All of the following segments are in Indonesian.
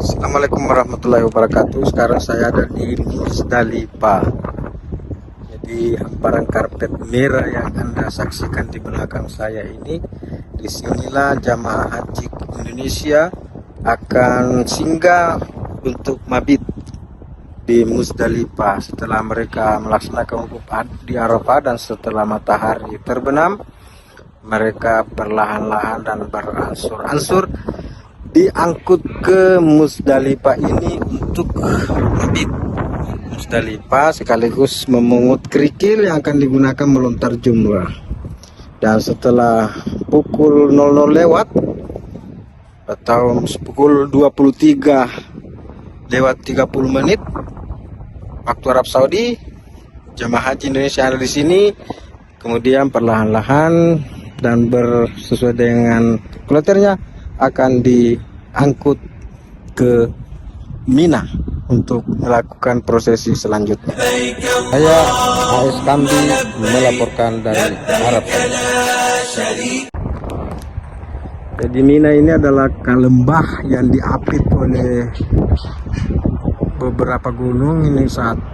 Assalamualaikum warahmatullahi wabarakatuh. Sekarang saya ada di Musdalifah. Jadi hamparan karpet merah yang Anda saksikan di belakang saya ini, disinilah jamaah haji Indonesia akan singgah untuk mabit di Musdalifah setelah mereka melaksanakan wukuf di Arafah, dan setelah matahari terbenam mereka perlahan-lahan dan beransur-ansur diangkut ke Musdalifah ini untuk mabit Musdalifah, sekaligus memungut kerikil yang akan digunakan melontar jumrah. Dan setelah pukul 00 lewat atau pukul 23 lewat 30 menit waktu Arab Saudi, jamaah haji Indonesia ada di sini kemudian perlahan-lahan dan sesuai dengan kloternya akan diangkut ke Mina untuk melakukan prosesi selanjutnya. Saya AS Kambi melaporkan dari Arab Saudi. Jadi Mina ini adalah lembah yang diapit oleh beberapa gunung. Ini 1,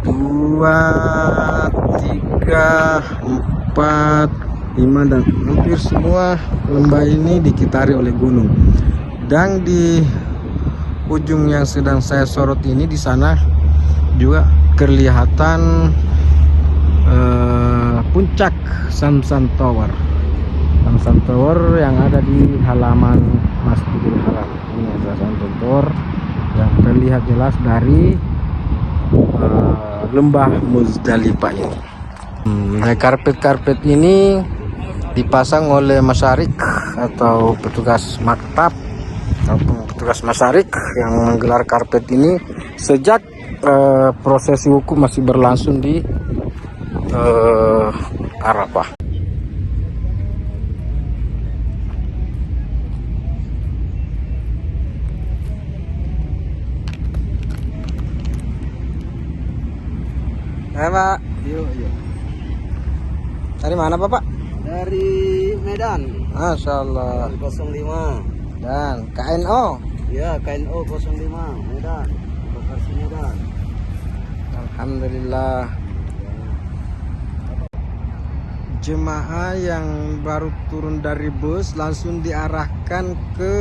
2, 3, 4, 5, dan hampir semua lembah ini dikitari oleh gunung. Dan di ujung yang sedang saya sorot ini, di sana juga kelihatan puncak Samsam Tower. Samsam Tower yang ada di halaman Masjidil Haram. Ini adalah Samsam Tower yang terlihat jelas dari lembah Musdalifah ini. Karpet-karpet ini dipasang oleh masyarik atau petugas maktab ataupun petugas masyarik yang menggelar karpet ini sejak prosesi wukuf masih berlangsung di Arafah. Pak, yuk. Dari mana Bapak? Dari Medan. Masya Allah. 05. Dan KNO. Ya, KNO 05 Medan. Bekasi Medan. Alhamdulillah. Jemaah yang baru turun dari bus langsung diarahkan ke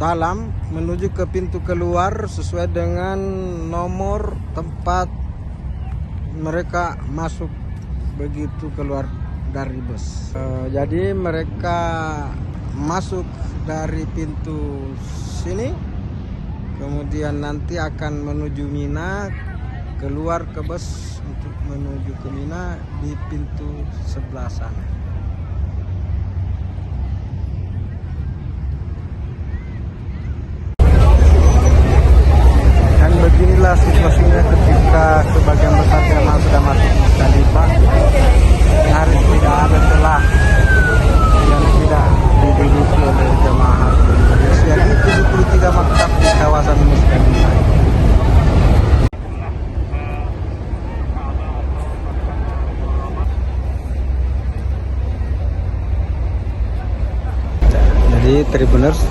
dalam menuju ke pintu keluar sesuai dengan nomor tempat mereka masuk begitu keluar dari bus. Jadi mereka masuk dari pintu sini, kemudian nanti akan menuju Mina, keluar ke bus untuk menuju ke Mina di pintu sebelah sana. Dan beginilah situasinya ketika sebagian besar jemaah sudah masuk Musdalifah. Nyaris tidak ada celah yang tidak diduduki oleh jemaah haji Indonesia di 73 maktab di kawasan Musdalifah. Jadi Tribuners,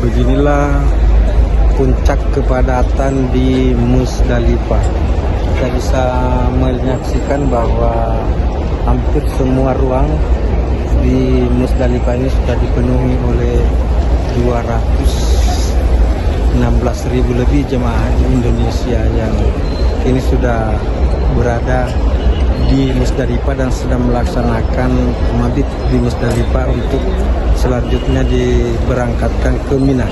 beginilah puncak kepadatan di Musdalifah. Kita bisa menyaksikan bahwa hampir semua ruang di Musdalifah ini sudah dipenuhi oleh 216.000 lebih jemaah haji Indonesia yang ini sudah berada di Musdalifah dan sedang melaksanakan mabit di Musdalifah untuk selanjutnya diberangkatkan ke Mina.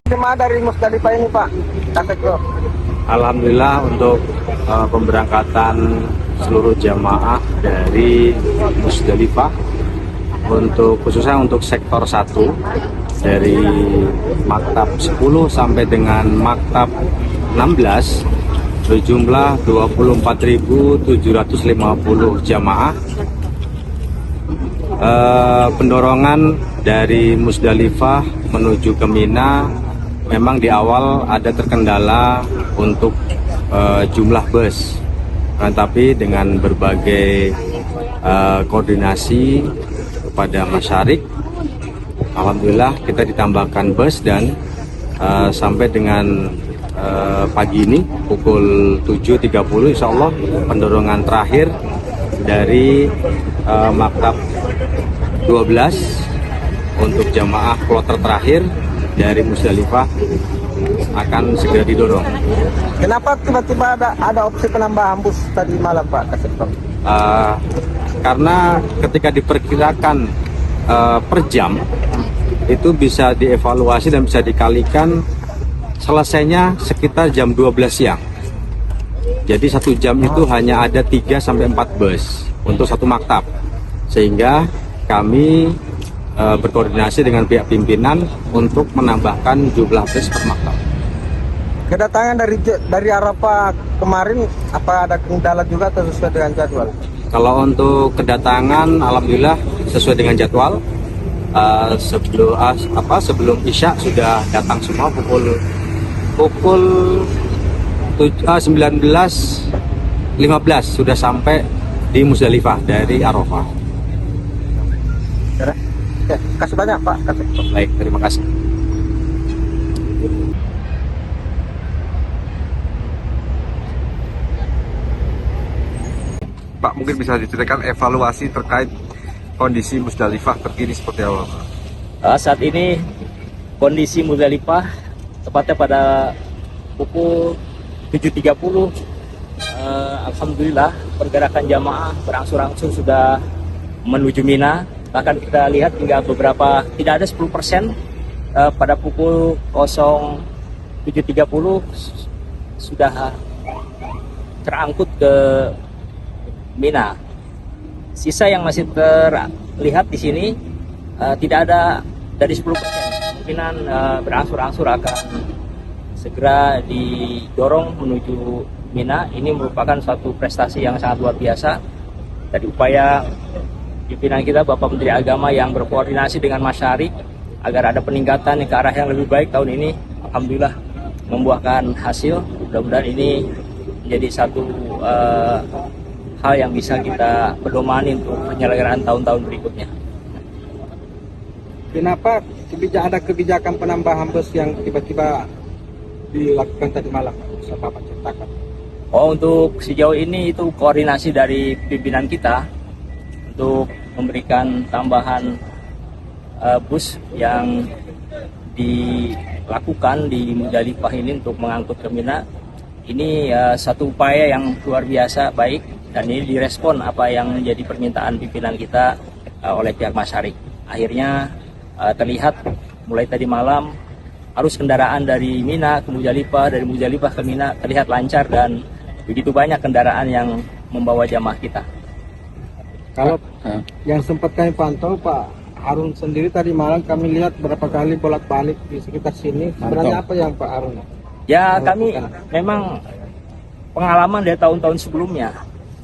Jemaah dari Musdalifah ini Pak, Kapek Bro. Alhamdulillah untuk pemberangkatan seluruh jamaah dari Musdalifah, untuk khususnya untuk sektor 1 dari maktab 10 sampai dengan maktab 16 berjumlah 24.750 jamaah. Pendorongan dari Musdalifah menuju ke Mina memang di awal ada terkendala untuk jumlah bus, tapi dengan berbagai koordinasi kepada masyarakat, alhamdulillah kita ditambahkan bus dan sampai dengan pagi ini pukul 7.30 insya Allah pendorongan terakhir dari maktab 12 untuk jamaah kloter terakhir dari Musdalifah akan segera didorong. Kenapa tiba-tiba ada opsi penambahan bus tadi malam Pak Kasih Pak? Karena ketika diperkirakan per jam itu bisa dievaluasi dan bisa dikalikan selesainya sekitar jam 12 siang. Jadi 1 jam itu hanya ada 3-4 bus untuk satu maktab, sehingga kami berkoordinasi dengan pihak pimpinan untuk menambahkan jumlah bus per maktab. Kedatangan dari Arafah kemarin apa ada kendala juga atau sesuai dengan jadwal? Kalau untuk kedatangan alhamdulillah sesuai dengan jadwal. Sebelum Isya sudah datang semua pukul 19.15 sudah sampai di Musdalifah dari Arafah. Kasih banyak Pak. Baik, terima kasih. Pak, mungkin bisa diceritakan evaluasi terkait kondisi Musdalifah terkini seperti apa, Pak? Saat ini kondisi Musdalifah tepatnya pada pukul 7.30, alhamdulillah pergerakan jamaah berangsur-angsur sudah menuju Mina. Bahkan kita lihat hingga beberapa tidak ada 10% pada pukul 07.30 sudah terangkut ke Mina. Sisa yang masih terlihat di sini tidak ada dari 10%. Kemungkinan berangsur-angsur akan segera didorong menuju Mina. Ini merupakan suatu prestasi yang sangat luar biasa dari upaya pimpinan kita, Bapak Menteri Agama, yang berkoordinasi dengan masyarakat agar ada peningkatan ke arah yang lebih baik tahun ini. Alhamdulillah membuahkan hasil. Mudah-mudahan ini menjadi satu hal yang bisa kita pedomani untuk penyelenggaraan tahun-tahun berikutnya. Kenapa ada kebijakan penambahan bus yang tiba-tiba dilakukan tadi malam? Bisa Bapak ceritakan? Untuk sejauh ini itu koordinasi dari pimpinan kita untuk memberikan tambahan bus yang dilakukan di Musdalifah ini untuk mengangkut ke Mina. Ini satu upaya yang luar biasa baik, dan ini direspon apa yang menjadi permintaan pimpinan kita oleh pihak masyarakat. Akhirnya terlihat mulai tadi malam arus kendaraan dari Mina ke Musdalifah, dari Musdalifah ke Mina terlihat lancar dan begitu banyak kendaraan yang membawa jamaah kita. Kalau yang sempat kami pantau Pak Harun sendiri tadi malam kami lihat berapa kali bolak-balik di sekitar sini. Sebenarnya apa yang Pak Harun? Ya, kami memang pengalaman dari tahun-tahun sebelumnya.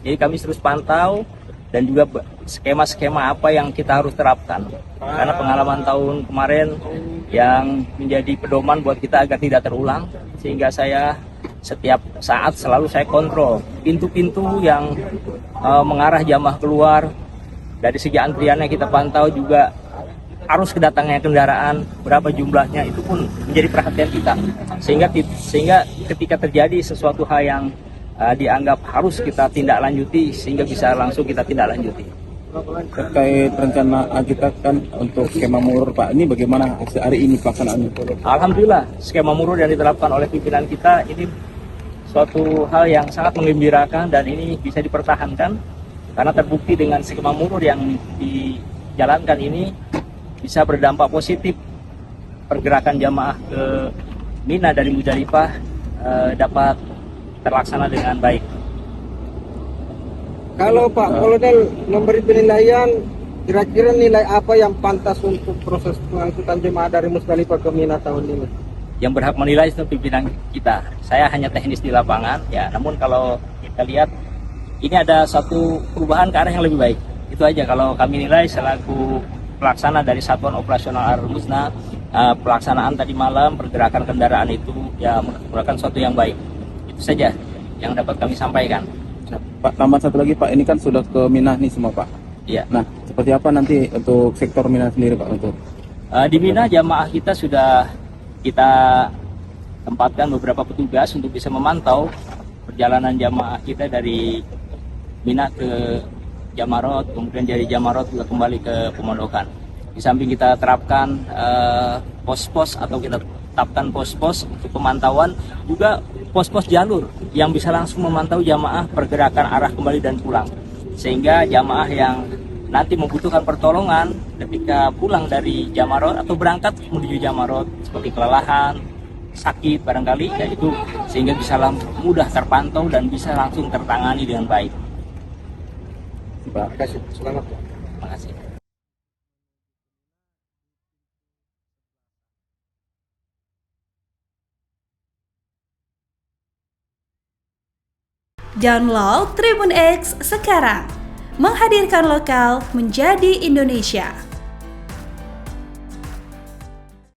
Jadi kami terus pantau dan juga skema-skema apa yang kita harus terapkan. Karena pengalaman tahun kemarin yang menjadi pedoman buat kita agar tidak terulang, sehingga saya setiap saat selalu saya kontrol pintu-pintu yang mengarah jamaah keluar. Dari segi antriannya kita pantau, juga arus kedatangannya kendaraan berapa jumlahnya itu pun menjadi perhatian kita, sehingga ketika terjadi sesuatu hal yang dianggap harus kita tindak lanjuti, sehingga bisa langsung kita tindak lanjuti. Terkait rencana kita kan untuk skema murur Pak, ini bagaimana hari ini pelaksanaannya? Alhamdulillah skema murur yang diterapkan oleh pimpinan kita ini suatu hal yang sangat menggembirakan, dan ini bisa dipertahankan karena terbukti dengan skema murur yang dijalankan ini bisa berdampak positif. Pergerakan jamaah ke Mina dari Musdalifah dapat terlaksana dengan baik. Kalau Pak Kolonel memberi penilaian, kira-kira nilai apa yang pantas untuk proses pengangkutan jemaah dari Musdalifah ke Mina tahun ini? Yang berhak menilai itu pimpinan kita. Saya hanya teknis di lapangan, ya. Namun kalau kita lihat ini ada satu perubahan ke arah yang lebih baik. Itu aja kalau kami nilai selaku pelaksana dari Satuan Operasional Ar-Musna, pelaksanaan tadi malam pergerakan kendaraan itu ya merupakan suatu yang baik. Itu saja yang dapat kami sampaikan. Pak, tambah satu lagi Pak, ini kan sudah ke Mina nih semua Pak. Iya. Nah, seperti apa nanti untuk sektor Mina sendiri Pak untuk? Di Mina jamaah kita sudah kita tempatkan beberapa petugas untuk bisa memantau perjalanan jamaah kita dari Mina ke Jamarot, kemudian dari Jamarot juga kembali ke pemondokan. Di samping kita terapkan pos-pos atau kita tetapkan pos-pos untuk pemantauan, juga pos-pos jalur yang bisa langsung memantau jamaah pergerakan arah kembali dan pulang. Sehingga jamaah yang nanti membutuhkan pertolongan ketika pulang dari Jamarot atau berangkat menuju Jamarot seperti kelelahan, sakit barangkali, ya itu sehingga bisa mudah terpantau dan bisa langsung tertangani dengan baik. Pak. Terima kasih. Selamat. Terima kasih. Download Tribun X sekarang, menghadirkan lokal menjadi Indonesia.